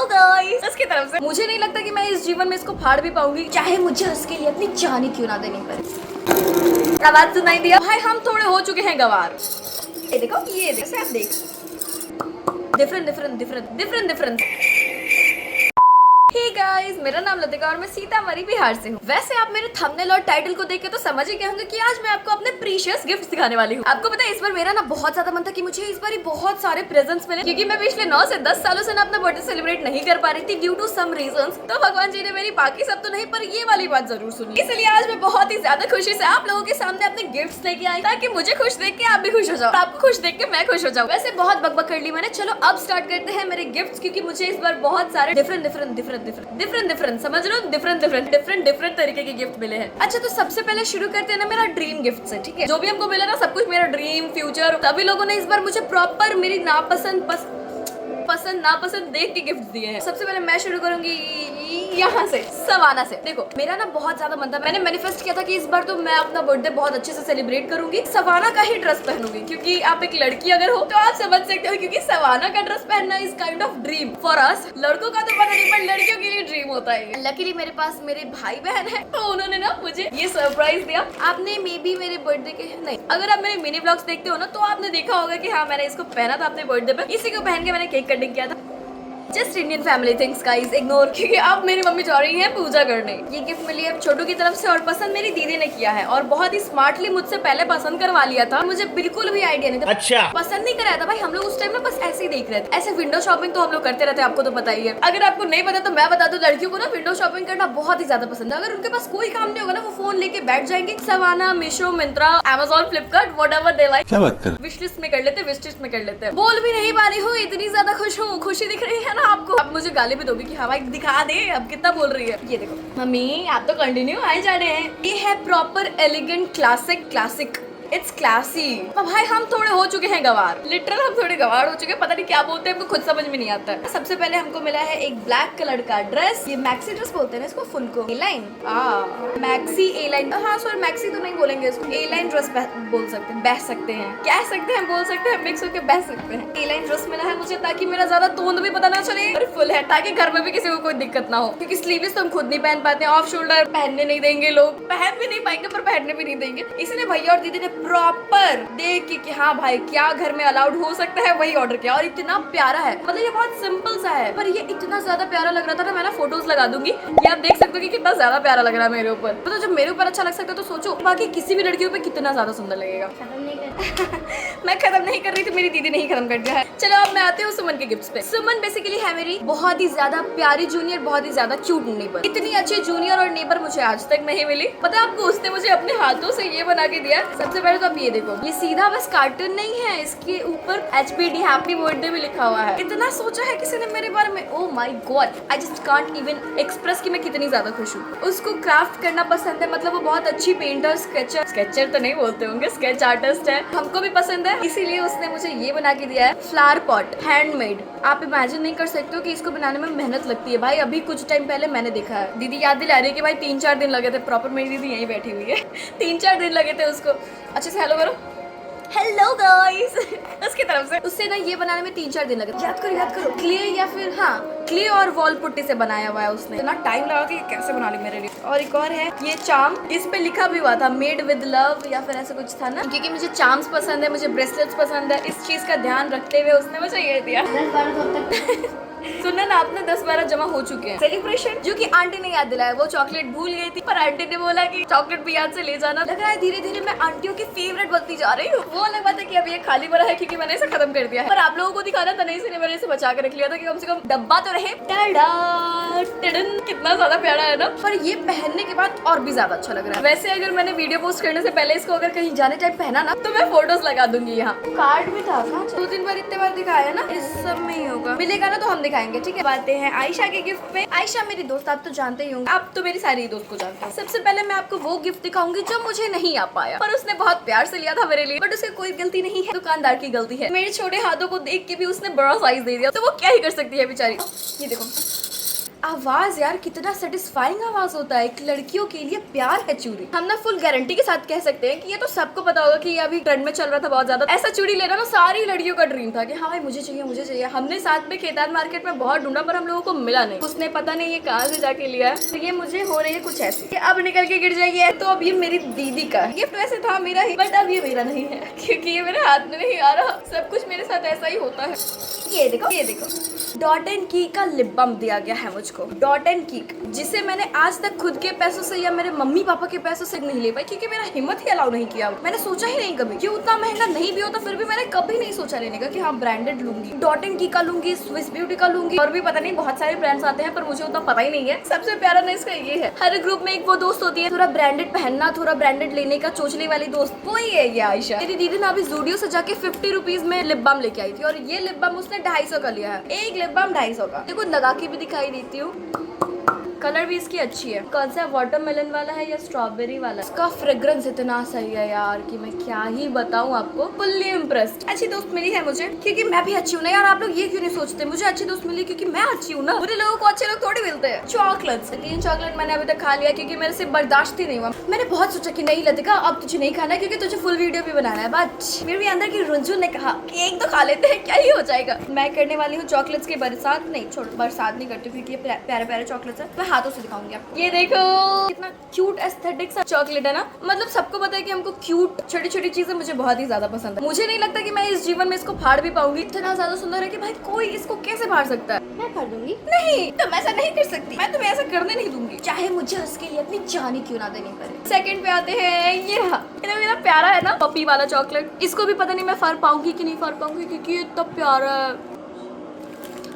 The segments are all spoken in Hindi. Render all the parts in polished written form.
गाइस, उसकी तरफ से मुझे नहीं लगता कि मैं इस जीवन में इसको फाड़ भी पाऊंगी, चाहे मुझे उसके लिए अपनी जान ही क्यों ना देनी पड़े। आवाज सुनाई दिया भाई, हम थोड़े हो चुके हैं गवार। ये देखो, ये देखो, आप देख, डिफरेंट। हे गाइस, मेरा नाम लतिका और मैं सीतामढ़ी बिहार से हूँ। वैसे आप मेरे थंबनेल और टाइटल को देख के तो समझ ही गए होंगे कि आज मैं आपको अपने प्रीशियस गिफ्ट दिखाने वाली हूँ। आपको पता है, इस बार मेरा ना बहुत ज्यादा मन था कि मुझे इस बार बहुत सारे प्रेजेंट्स मिले, क्योंकि मैं पिछले 9 से 10 सालों से ना अपना बर्थडे सेलिब्रेट नहीं कर पा रही थी ड्यू टू सम रीजंस। तो भगवान जी ने मेरी बाकी सब तो नहीं, पर ये वाली बात जरूर सुनी। इसलिए आज मैं बहुत ही ज्यादा खुशी से आप लोगों के सामने अपने गिफ्ट लेके आई, ताकि मुझे खुश देख के आप भी खुश हो जाओ, आपको खुश देख के मैं खुश हो जाऊँ। वैसे बहुत बकबक कर ली मैंने, चलो अब स्टार्ट करते हैं मेरे गिफ्ट, क्योंकि मुझे इस बार बहुत सारे डिफरेंट समझ लो, डिफरेंट तरीके के गिफ्ट मिले हैं। अच्छा, तो सबसे पहले शुरू करते हैं ना मेरा ड्रीम गिफ्ट से, ठीक है। जो भी हमको मिला ना, सब कुछ मेरा ड्रीम फ्यूचर, सभी लोगों ने इस बार मुझे प्रॉपर मेरी नापसंद देख के गिफ्ट दिए हैं। सबसे पहले मैं शुरू करूंगी यहाँ से, सवाना से। देखो, मेरा ना बहुत ज्यादा मन था, मैंने मैनिफेस्ट किया था कि इस बार तो मैं अपना बर्थडे बहुत अच्छे से सेलिब्रेट करूंगी, सवाना का ही ड्रेस पहनूंगी, क्योंकि आप एक लड़की अगर हो तो आप समझ सकते हो, क्योंकि सवाना का ड्रेस पहनना is kind of dream for us. लड़कों का तो पता नहीं, पर लड़कियों के लिए ड्रीम होता है। लकीली मेरे पास मेरे भाई बहन है, तो उन्होंने ना मुझे ये सरप्राइज दिया। आपने मे बी मेरे बर्थडे के नहीं, अगर आप मेरे मिनी ब्लॉग्स देखते हो ना, तो आपने देखा होगा कि हाँ, मैंने इसको पहना था अपने बर्थडे पे। इसी को पहन के मैंने केक कटिंग किया था। Just Indian family things guys, ignore, क्योंकि अब मेरी मम्मी जा रही है पूजा करने। ये गिफ्ट मिली है छोटू की तरफ से, और पसंद मेरी दीदी ने किया है, और बहुत ही स्मार्टली मुझसे पहले पसंद करवा लिया था। मुझे बिल्कुल भी आइडिया नहीं था, अच्छा पसंद नहीं कराया था भाई। हम लोग उस टाइम में बस ऐसे ही देख रहे थे, ऐसे विंडो शॉपिंग तो हम लोग करते रहते हैं, आपको तो पता ही है। अगर आपको नहीं पता तो मैं बता दूं, लड़कियों को ना विंडो शॉपिंग करना बहुत ही ज्यादा पसंद है। अगर उनके पास कोई काम नहीं होगा ना, वो फोन लेके बैठ जाएंगे, Savana, Meesho, Myntra, Amazon, Flipkart, whatever they like, wish list में कर लेते हैं। बोल भी नहीं पा रही हूँ, इतनी ज्यादा खुश हूँ, खुशी दिख रही है ना आपको। अब मुझे गाली भी दोगी कि हाँ भाई दिखा दे, अब कितना बोल रही है। ये देखो मम्मी, आप तो कंटिन्यू आए जा रहे हैं। ये है proper elegant classic, it's classy. भाई हम थोड़े हो चुके हैं गवार, लिटरल हम थोड़े गवार हो चुके हैं, पता नहीं क्या बोलते हैं, हमको खुद समझ में नहीं आता है। सबसे पहले हमको मिला है एक ब्लैक कलर का ड्रेस, ये मैक्सी ड्रेस बोलते हैं ना इसको, फुल को ए लाइन, मैक्सी ए लाइन, हाँ सॉरी मैक्सी तो नहीं बोलेंगे इसको, ए लाइन ड्रेस बोल सकते हैं, बह सकते हैं, कह सकते हैं, बोल सकते हैं, मिक्स होकर बह सकते हैं। ए लाइन ड्रेस मिला है मुझे, ताकि मेरा ज्यादा तोंद भी पता ना चले, और फुल है, ताकि घर में भी किसी को कोई दिक्कत ना हो, क्योंकि स्लीवलेस तो हम खुद नहीं पहन पाते हैं, ऑफ शोल्डर पहनने नहीं देंगे लोग, पहन भी नहीं पाएंगे पर पहनने भी नहीं देंगे। इसलिए भैया और दीदी ने प्रॉपर देख के कि हाँ भाई क्या घर में अलाउड हो सकता है, वही ऑर्डर किया, और इतना प्यारा है। मतलब ये बहुत सिंपल सा है, पर ये इतना ज्यादा प्यारा लग रहा था ना, मैं ना फोटोज लगा दूंगी, ये आप देख सकते हो कि कितना ज्यादा प्यारा लग रहा है मेरे ऊपर। तो जब मेरे ऊपर अच्छा लग सकता है, तो सोचो बाकी किसी भी लड़कियों पे कितना ज्यादा सुंदर लगेगा। मैं खत्म नहीं कर रही थी, मेरी दीदी ने ही खत्म कर दिया है। चलो अब मैं आती हूँ सुमन के गिफ्ट्स पे। सुमन बेसिकली है मेरी बहुत ही ज्यादा प्यारी जूनियर, बहुत ही ज्यादा क्यूट नेबर। इतनी अच्छी जूनियर और नेबर मुझे आज तक नहीं मिली। पता है आपको, उसने मुझे अपने हाथों से ये बना के दिया। सबसे पहले तो आप ये देखो, ये सीधा बस कार्टून नहीं है, इसके ऊपर HPD हैप्पी बर्थडे भी लिखा हुआ है। इतना सोचा है किसी ने मेरे बारे में, oh my God, I just can't even express कि मैं कितनी ज्यादा खुश हूँ। उसको क्राफ्ट करना पसंद है, मतलब वो बहुत अच्छी पेंटर, स्केचर तो नहीं बोलते होंगे, स्केच आर्टिस्ट है, हमको भी पसंद है, इसीलिए उसने मुझे ये बना के दिया है, फ्लावर पॉट, हैंडमेड। आप इमेजिन नहीं कर सकते हो कि इसको बनाने में मेहनत लगती है भाई। अभी कुछ टाइम पहले मैंने देखा है, दीदी याद दिला रही है कि भाई 3-4 दिन लगे थे, प्रॉपर मेरी दीदी यहीं बैठी हुई है 3-4 दिन लगे थे उसको। अच्छे से हेलो करो, हेलो गाइस उसकी तरफ से। उससे ना ये बनाने में 3-4 दिन लगे। याद करो, क्ले या फिर हाँ क्ले और वॉल पुट्टी से बनाया हुआ है उसने। इतना टाइम लगा कि कैसे बना ली मेरे लिए। और एक और है ये चार्म, इस पे लिखा भी हुआ था मेड विद लव या फिर ऐसा कुछ था ना, क्योंकि मुझे चार्म्स पसंद है, मुझे ब्रेसलेट्स पसंद है, इस चीज का ध्यान रखते हुए उसने मुझे ये दिया। सुनना ना, आपने 10-12 जमा हो चुके हैं। सेलिब्रेशन जो कि आंटी ने याद दिलाया, वो चॉकलेट भूल गई थी, पर आंटी ने बोला कि चॉकलेट भी याद से ले जाना। लग रहा है धीरे धीरे मैं आंटियों की फेवरेट बनती जा रही हूँ। वो अलग बात है कि अब ये खाली पड़ा है क्योंकि मैंने इसे खत्म कर दिया है, पर आप लोगों को दिखाना था नहीं, इसलिए मैंने इसे बचा के रख लिया था कि कम से कम डब्बा तो रहे। कितना ज्यादा प्यारा है ना, पर ये पहनने के बाद और भी ज्यादा अच्छा लग रहा है। वैसे अगर मैंने वीडियो पोस्ट करने से पहले इसको अगर कहीं जाने टाइम पहना ना, तो मैं फोटोज लगा दूंगी। यहाँ कार्ड भी था, 2-3 बार इतने बार दिखाया ना, इस सब में ही होगा, मिलेगा ना तो हम दिखाएंगे, ठीक है। बातें हैं आयशा के गिफ्ट पे। आयशा मेरी दोस्त, आप तो जानते ही होंगे, आप तो मेरी सारी दोस्त को जानते हैं। सबसे पहले मैं आपको वो गिफ्ट दिखाऊंगी जो मुझे नहीं आ पाया, पर उसने बहुत प्यार से लिया था मेरे लिए, बट उसकी कोई गलती नहीं है, दुकानदार की गलती है। मेरे छोटे हाथों को देख के भी उसने बड़ा साइज दे दिया, तो वो क्या ही कर सकती है बेचारी। ये देखो, आवाज यार कितना सेटिस्फाइंग आवाज होता है। एक लड़कियों के लिए प्यार है चूड़ी। हम ना फुल गारंटी के साथ कह सकते हैं कि ये तो सबको पता होगा कि ये अभी ट्रेंड में चल रहा था बहुत ज्यादा। ऐसा चूड़ी लेना ना सारी लड़कियों का ड्रीम था कि हाँ भाई मुझे चाहिए मुझे चाहिए। हमने साथ में खेतान मार्केट में बहुत ढूंढा पर हम लोगों को मिला नहीं। उसने पता नहीं ये कहाँ से जाके लिया है। तो ये मुझे हो रही है कुछ ऐसी, अब निकल के गिर जाएगी। तो अब ये मेरी दीदी का गिफ्ट वैसे था मेरा ही, बट अब ये मेरा नहीं है क्योंकि ये मेरे हाथ में नहीं आ रहा। सब कुछ मेरे साथ ऐसा ही होता है। ये देखो डॉट एंड की का लिप बाम दिया गया है मुझको। डॉट एंड की जिसे मैंने आज तक खुद के पैसों से या मेरे मम्मी पापा के पैसों से नहीं ले पाई क्योंकि मेरा हिम्मत ही अलाउ नहीं किया। मैंने सोचा ही नहीं कभी कि उतना महंगा नहीं भी होता, फिर भी मैंने कभी नहीं सोचा लेने का कि हाँ ब्रांडेड लूंगी। डॉट एंड की का लूंगी, स्विस ब्यूटी का लूंगी, और भी पता नहीं बहुत सारे ब्रांड्स आते हैं पर मुझे उतना पता ही नहीं है। सबसे प्यारा ना इसका ये है, हर ग्रुप में एक वो दोस्त होती है थोड़ा ब्रांडेड पहनना, थोड़ा ब्रांडेड लेने का चोचले वाली दोस्त, वही है ये आयशा। मेरी दीदी ना अभी जूडियो से जाके 50 रुपीज में लिप बाम लेके आई थी और ये लिप बाम उसने 250 का लिया है। एक लिप बाम 250 का। देखो लगा के भी दिखाई देती हूँ, कलर भी इसकी अच्छी है। कौन सा वाटरमेलन वाला है या स्ट्रॉबेरी वाला? इसका फ्रेग्रेंस इतना सही है यार कि मैं क्या ही बताऊं आपको। Fully impressed. अच्छी दोस्त मिली है मुझे क्योंकि मैं भी अच्छी हूँ ना यार। आप लोग ये क्यों नहीं सोचते मुझे अच्छी दोस्त मिली क्योंकि मैं अच्छी हूँ ना? बुरे लोगों को अच्छे लोग थोड़ी मिलते हैं। चॉकलेट्स 3 चॉकलेट मैंने अभी तक खा लिया क्योंकि मेरे से बर्दाश्त ही नहीं हुआ। मैंने बहुत सोचा कि नहीं लतिका अब तुझे नहीं खाना क्योंकि तुझे फुल वीडियो भी बनाना है, बट फिर भी अंदर की रुंझुन ने कहा कि एक तो खा लेते हैं, क्या ही हो जाएगा। मैं करने वाली हूँ चॉकलेट्स की बरसात। नहीं छोड़, बरसात नहीं करती क्योंकि ये प्यारे प्यारे चॉकलेट्स है। मैं हाथों से दिखाऊंगी आपको। ये देखो कितना क्यूट एस्थेटिक सा चॉकलेट है ना। मतलब सबको पता है कि हमको क्यूट छोटी छोटी चीजें मुझे बहुत ही ज्यादा पसंद है। मुझे नहीं लगता कि मैं इस जीवन में इसको फाड़ भी पाऊंगी। इतना ज्यादा सुंदर है कि भाई कोई इसको कैसे फाड़ सकता है। मैं फाड़ दूंगी? नहीं, तुम ऐसा नहीं कर सकती। मैं तुम्हें ऐसा करने नहीं दूंगी, चाहे मुझे उसके लिए अपनी जान ही क्यों ना देनी पड़े। सेकंड पे आते हैं, ये रहा। मेरा प्यारा है ना पपी वाला चॉकलेट। इसको भी पता नहीं मैं फाड़ पाऊंगी कि नहीं फाड़ पाऊंगी क्योंकि ये इतना प्यारा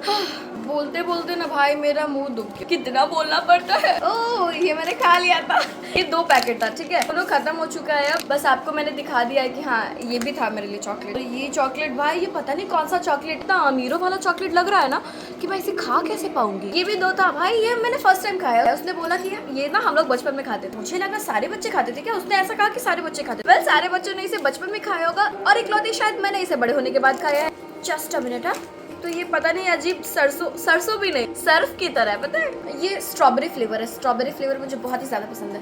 है। बोलते बोलते ना भाई मेरा मुंह दुख गया, कितना बोलना पड़ता है। ओह ये मैंने खा लिया था। ये 2 पैकेट था, ठीक है, दोनों खत्म हो चुका है। अब बस आपको मैंने दिखा दिया है कि हाँ ये भी था मेरे लिए चॉकलेट। तो ये चॉकलेट भाई ये पता नहीं कौन सा चॉकलेट था, अमीरों वाला चॉकलेट लग रहा है ना कि मैं इसे खा कैसे पाऊंगी। ये भी 2 था भाई, ये मैंने फर्स्ट टाइम खाया। उसने बोला कि ये ना हम लोग बचपन में खाते थे। मुझे लगा सारे बच्चे खाते थे क्या? उसने ऐसा कहा कि सारे बच्चे खाते थे। वेल सारे बच्चों ने इसे बचपन में खाया होगा और इकलौती शायद मैंने इसे बड़े होने के बाद खाया है। Just a minute. तो ये पता नहीं अजीब सरसों भी नहीं, सर्फ की तरह है, पता है। ये स्ट्रॉबेरी फ्लेवर है। स्ट्रॉबेरी फ्लेवर मुझे बहुत ही ज्यादा पसंद है।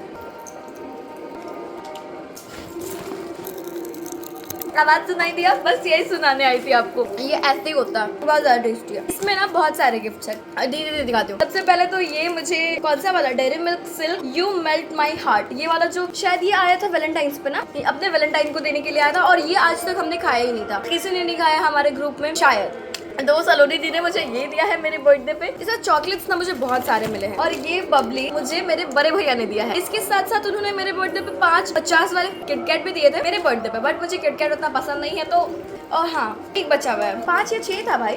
आवाज सुनाई दिया? बस यही सुनाने आई थी आपको। ये ऐसे ही होता है, बहुत ज्यादा टेस्टी है। इसमें ना बहुत सारे गिफ्ट्स है, धीरे दिखाती हूँ। सबसे पहले तो ये मुझे कौन सा वाला, dairy milk silk you melt my heart, ये वाला जो शायद ये आया था वैलेंटाइंस पे ना, अपने वैलेंटाइन को देने के लिए आया था और ये आज तक हमने खाया ही नहीं था। किसी ने नहीं खाया हमारे ग्रुप में शायद। 2 सलोनी दी ने मुझे ये दिया है मेरे बर्थडे पे। इसमें चॉकलेट्स ना मुझे बहुत सारे मिले हैं और ये बबली मुझे मेरे बड़े भैया ने दिया है। इसके साथ साथ उन्होंने मेरे बर्थडे पे 5 50 वाले किटकैट भी दिए थे मेरे बर्थडे पे, बट मुझे किटकैट उतना पसंद नहीं है। तो और हाँ एक बचा हुआ है, 5 या 6 था भाई,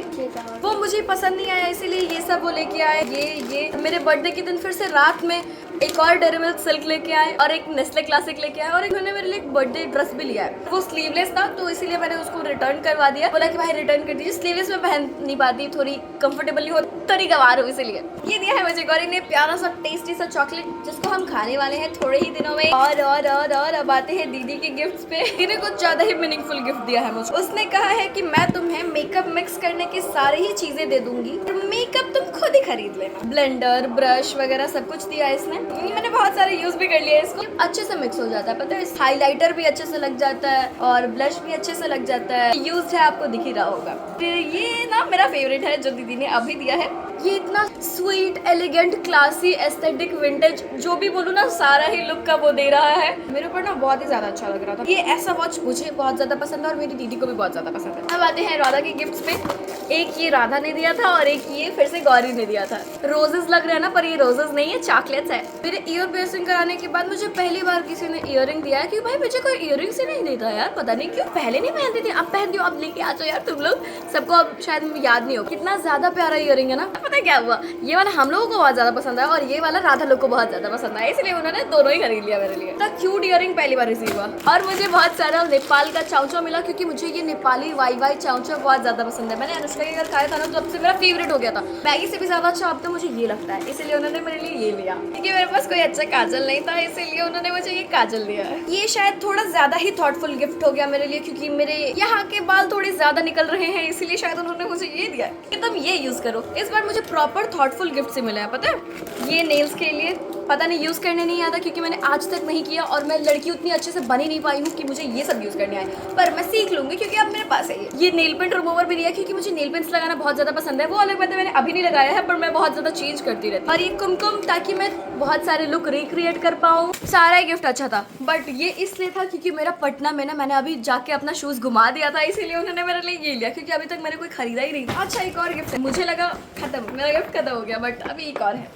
वो मुझे पसंद नहीं आया इसीलिए ये सब वो लेके आए। ये मेरे बर्थडे के दिन फिर से रात में एक और डेयरी मिल्क सिल्क लेके आए और एक नेस्ले क्लासिक लेके आए और इन्होंने मेरे लिए एक बर्थडे ड्रेस भी लिया है। वो स्लीवलेस था तो इसीलिए मैंने उसको रिटर्न करवा दिया। बोला कि भाई रिटर्न कर दीजिए, स्लीवलेस में पहन नहीं पाती, थोड़ी कंफर्टेबल नहीं हो, थोड़ी गवार हो, इसीलिए ये दिया है मुझे। और इन्हें प्यारा सा टेस्टी सा चॉकलेट जिसको हम खाने वाले हैं थोड़े ही दिनों में। और अब आते हैं दीदी के गिफ्ट्स पे। इन्हें कुछ ज्यादा ही मीनिंगफुल गिफ्ट दिया है मुझे। उसने कहा है कि मैं तुम्हें मेकअप मिक्स करने की सारी ही चीजें दे दूंगी, मेकअप तुम खुद ही खरीद लेना। ब्लेंडर, ब्रश वगैरह सब कुछ दिया है इसने। मैंने बहुत सारे यूज भी कर लिया इसको। अच्छे से मिक्स हो जाता है, पता है। हाइलाइटर भी अच्छे से लग जाता है और ब्लश भी अच्छे से लग जाता है। यूज है, आपको दिख ही रहा होगा। ये ना मेरा फेवरेट है जो दीदी ने अभी दिया है। ये इतना sweet, elegant, classy, aesthetic, vintage, जो भी बोलूँ ना सारा ही लुक का वो दे रहा है। मेरे ऊपर ना बहुत ही ज्यादा अच्छा लग रहा था। ये ऐसा वॉच मुझे बहुत ज्यादा पसंद है और मेरी दीदी को भी बहुत ज्यादा पसंद है। अब आते हैं राधा के गिफ्ट्स पे। एक ये राधा ने दिया था और एक ये फिर से गौरी ने दिया था। रोजेस लग रहे हैं ना, पर ये रोजेस नहीं है, चॉकलेट्स है। मेरे ईयर पियर्सिंग कराने के बाद मुझे पहली बार किसी ने इयररिंग दिया है कि भाई मुझे कोई इयररिंग से नहीं देता यार, पता नहीं क्यों। पहले नहीं पहनती थी, अब पहनती हूँ। अब लेके आ जाओ यार तुम लोग, सबको अब शायद याद नहीं हो। कितना ज्यादा प्यारा इयररिंग है ना। पता है क्या हुआ, ये वाला हम लोगों को बहुत ज्यादा पसंद आया और ये वाला राधा लोग को बहुत ज्यादा पसंद आया, इसलिए उन्होंने दोनों ही खरीद लिया मेरे लिए। क्यूट इयररिंग पहली बार रिसीव हुआ। और मुझे बहुत सारा नेपाल का चाउचा मिला क्योंकि मुझे ये नेपाली वाई चाउचा बहुत ज्यादा पसंद है। मैंने अनुष्का के घर खाया था ना, तो सबसे मेरा फेवरेट हो गया था। मैगी से भी ज्यादा अच्छा अब तो मुझे ये लगता है, इसीलिए उन्होंने मेरे लिए ये लिया। क्योंकि मेरे पास कोई अच्छा काजल नहीं था, इसीलिए उन्होंने मुझे ये काजल दिया। ये शायद थोड़ा ज्यादा ही थॉटफुल गिफ्ट हो गया मेरे लिए, क्योंकि मेरे यहाँ के बाल थोड़े ज्यादा निकल रहे हैं, इसीलिए शायद उन्होंने मुझे ये दिया कि तुम ये यूज करो। इस बार मुझे प्रॉपर थॉटफुल गिफ्ट से मिला है, पता है। ये नेल्स के लिए पता नहीं यूज करने नहीं आता, क्योंकि मैंने आज तक नहीं किया और मैं लड़की उतनी अच्छे से बनी नहीं पाई हूँ कि मुझे ये सब यूज करने आए, पर मैं सीख लूंगी क्योंकि अब मेरे पास है ये नेल पेंट रिमूवर भी दिया, क्योंकि मुझे नेल पेंट्स लगाना बहुत ज्यादा पसंद है। वो अलग बात है मैंने अभी नहीं लगाया है, पर मैं बहुत ज्यादा चेंज करती रहती हूँ। और ये कुमकुम, ताकि मैं बहुत सारे लुक रिक्रिएट कर पाऊँ। सारा गिफ्ट अच्छा था, बट ये इसलिए था क्योंकि मेरा पटना में ना मैंने अभी जाके अपना शूज घुमा दिया था, इसीलिए उन्होंने मेरे लिए ये लिया, क्योंकि अभी तक मैंने कोई खरीदा ही नहीं था। अच्छा एक और गिफ्ट है, मुझे लगा खत्म, मेरा गिफ्ट खत्म हो गया, बट अभी एक और है।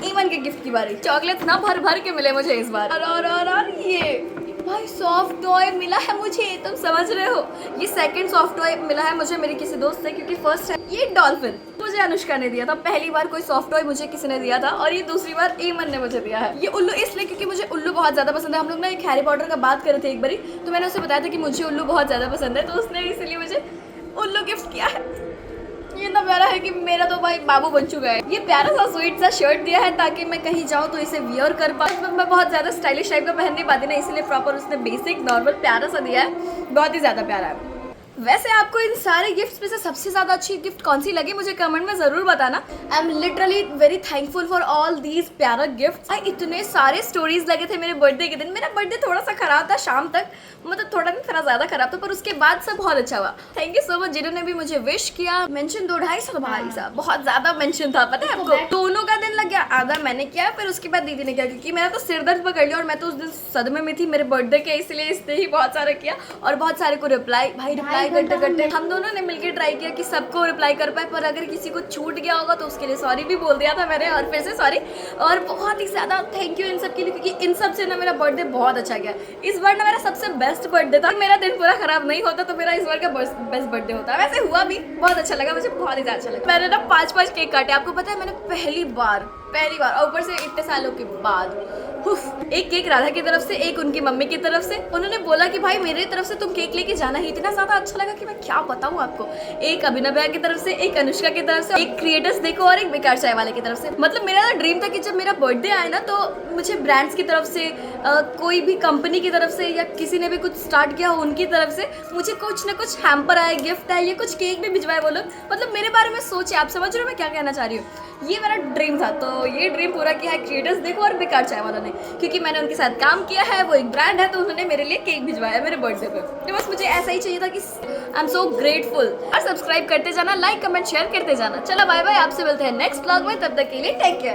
ईमन के गिफ्ट की बारी। चॉकलेट्स ना भर भर के मिले मुझे इस बार। और ये भाई सॉफ्ट टॉय मिला है मुझे, तुम समझ रहे हो। ये सेकंड सॉफ्ट टॉय मिला है मुझे मेरी किसी दोस्त से, क्योंकि फर्स्ट है ये डॉल्फिन मुझे अनुष्का ने दिया था। पहली बार कोई सॉफ्ट टॉय मुझे किसी ने दिया था, और ये दूसरी बार ईमन ने मुझे दिया है। ये उल्लू इसलिए क्योंकि मुझे उल्लू बहुत ज्यादा पसंद है। हम लोग ना एक हैरी पॉटर का बात कर रहे थे एक बारी, तो मैंने उसे बताया था कि मुझे उल्लू बहुत ज्यादा पसंद है, तो उसने इसलिए मुझे उल्लू गिफ्ट किया है। ये इतना प्यारा है कि मेरा तो भाई बाबू बन चुका है। ये प्यारा सा स्वीट सा शर्ट दिया है ताकि मैं कहीं जाऊँ तो इसे वियर कर पाऊँ। मैं बहुत ज्यादा स्टाइलिश टाइप का पहन नहीं पाती ना, इसलिए प्रॉपर उसने बेसिक नॉर्मल प्यारा सा दिया है, बहुत ही ज्यादा प्यारा है। वैसे आपको इन सारे गिफ्ट्स में से सबसे ज्यादा अच्छी गिफ्ट कौन सी लगी मुझे कमेंट में जरूर बताना। I am literally very thankful for all these प्यारा गिफ्ट्स। इतने सारे स्टोरीज लगे थे मेरे बर्थडे के दिन। मेरा बर्थडे थोड़ा सा खराब था शाम तक, मतलब थोड़ा नहीं थोड़ा ज्यादा खराब था, पर उसके बाद सब बहुत अच्छा हुआ। थैंक यू सो मच जिन्होंने भी मुझे विश किया। मेंशन 2-250 भाई साहब, बहुत ज्यादा मेंशन था, पता है आपको। दोनों का दिन लग गया, आधा मैंने किया फिर उसके बाद दीदी ने किया, क्योंकि मेरा तो सिर दर्द पकड़ लिया और मैं तो उस दिन सदमे में थी मेरे बर्थडे के, इसलिए इसने ही बहुत सारा किया। और बहुत सारे को रिप्लाई करते करते हम दोनों ने मिलकर ट्राई किया कि सबको रिप्लाई कर पाए, पर अगर किसी को छूट गया होगा तो उसके लिए सॉरी भी बोल दिया था मैंने, और फिर से सॉरी। और बहुत ही ज्यादा थैंक यू इन सब के लिए, क्योंकि इन सब से ना मेरा बर्थडे बहुत अच्छा गया। इस बार ना मेरा सबसे बेस्ट बर्थडे था। मेरा दिन पूरा खराब नहीं होता तो मेरा इस बार का बेस्ट बर्थडे होता। वैसे हुआ भी बहुत अच्छा लगा, मुझे बहुत ही ज्यादा अच्छा लगा। मैंने ना 5-5 केक काटे। आपको पता है मैंने पहली बार और ऊपर से इतने सालों के बाद एक केक राधा की तरफ से, एक उनकी मम्मी की तरफ से। उन्होंने बोला कि भाई मेरी तरफ से तुम केक लेके जाना ही। इतना ज्यादा अच्छा लगा कि मैं क्या बताऊं आपको। एक अभिनव भैया की तरफ से, एक अनुष्का की तरफ से, एक क्रिएटर्स देखो और एक बेकार चाय वाले की तरफ से। मतलब मेरा तो ड्रीम था कि जब मेरा बर्थडे आए ना तो मुझे ब्रांड्स की तरफ से, कोई भी कंपनी की तरफ से, या किसी ने भी कुछ स्टार्ट किया हो उनकी तरफ से मुझे कुछ ना कुछ हैम्पर आए, गिफ्ट आए, या कुछ केक भी भिजवाए वो लोग। मतलब मेरे बारे में सोचे, आप समझ रहे हो मैं क्या कहना चाह रही हूँ। ये मेरा ड्रीम था, तो ये ड्रीम पूरा किया है क्रिएटर्स देखो और बेकार चाय वालों ने, क्योंकि मैंने उनके साथ काम किया है। वो एक ब्रांड है, तो उन्होंने मेरे लिए केक भिजवाया मेरे बर्थडे पे। तो बस मुझे ऐसा ही चाहिए था कि आई एम सो ग्रेटफुल। और सब्सक्राइब करते जाना, लाइक कमेंट शेयर करते जाना। चलो बाय बाय, आपसे मिलते हैं नेक्स्ट व्लॉग में, तब तक के लिए टेक केयर।